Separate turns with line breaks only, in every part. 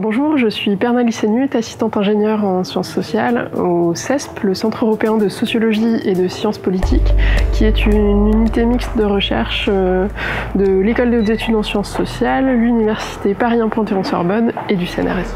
Bonjour, je suis Pernali Sénut, assistante ingénieure en sciences sociales au CESP, le Centre européen de sociologie et de sciences politiques, qui est une unité mixte de recherche de l'École des hautes études en sciences sociales, l'Université Paris 1 Panthéon-Sorbonne et du CNRS.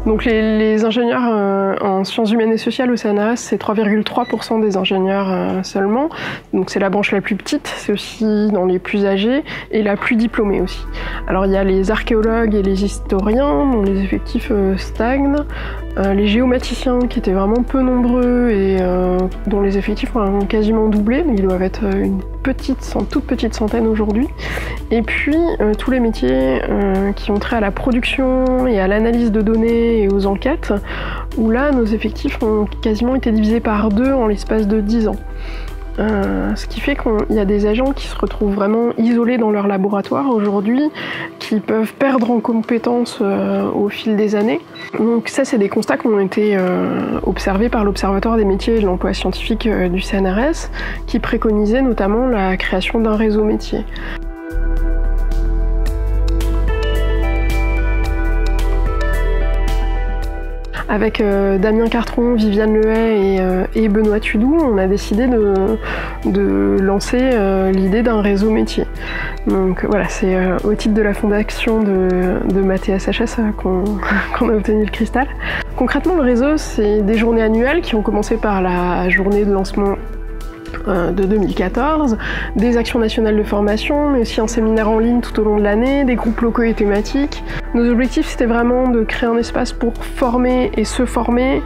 Donc les ingénieurs en sciences humaines et sociales au CNRS, c'est 3,3% des ingénieurs seulement. Donc c'est la branche la plus petite, c'est aussi dans les plus âgés et la plus diplômée aussi. Alors il y a les archéologues et les historiens dont les effectifs stagnent, les géomaticiens qui étaient vraiment peu nombreux et dont les effectifs ont quasiment doublé, ils doivent être une toute petite centaine aujourd'hui. Et puis tous les métiers qui ont trait à la production et à l'analyse de données et aux enquêtes, où là nos effectifs ont quasiment été divisés par 2 en l'espace de 10 ans. Ce qui fait qu'il y a des agents qui se retrouvent vraiment isolés dans leur laboratoire aujourd'hui, qui peuvent perdre en compétences au fil des années. Donc ça, c'est des constats qui ont été observés par l'Observatoire des métiers et de l'emploi scientifique du CNRS, qui préconisait notamment la création d'un réseau métier. Avec Damien Cartron, Viviane Lehay et Benoît Tudou, on a décidé de lancer l'idée d'un réseau métier. Donc voilà, c'est au titre de la fondation de Mathéa-SHS qu'on a obtenu le cristal. Concrètement, le réseau, c'est des journées annuelles qui ont commencé par la journée de lancement de 2014, des actions nationales de formation, mais aussi un séminaire en ligne tout au long de l'année, des groupes locaux et thématiques. Nos objectifs, c'était vraiment de créer un espace pour former et se former,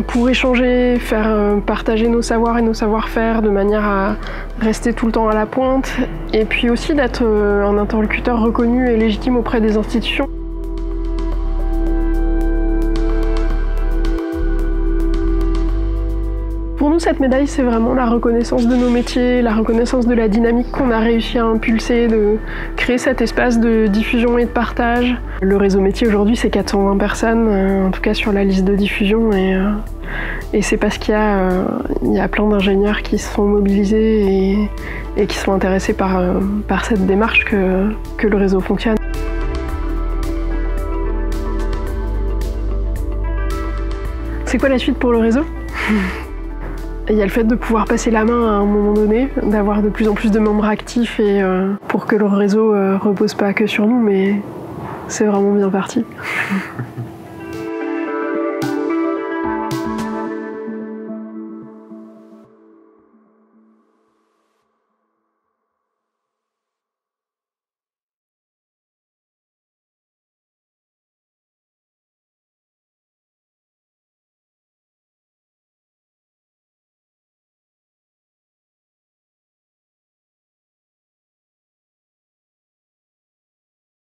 pour échanger, faire partager nos savoirs et nos savoir-faire de manière à rester tout le temps à la pointe, et puis aussi d'être un interlocuteur reconnu et légitime auprès des institutions. Pour nous, cette médaille, c'est vraiment la reconnaissance de nos métiers, la reconnaissance de la dynamique qu'on a réussi à impulser, de créer cet espace de diffusion et de partage. Le réseau métier aujourd'hui, c'est 420 personnes, en tout cas sur la liste de diffusion, et c'est parce qu'il y a plein d'ingénieurs qui se sont mobilisés et qui sont intéressés par cette démarche que le réseau fonctionne. C'est quoi la suite pour le réseau ? Il y a le fait de pouvoir passer la main à un moment donné, d'avoir de plus en plus de membres actifs et pour que le réseau repose pas que sur nous, mais c'est vraiment bien parti.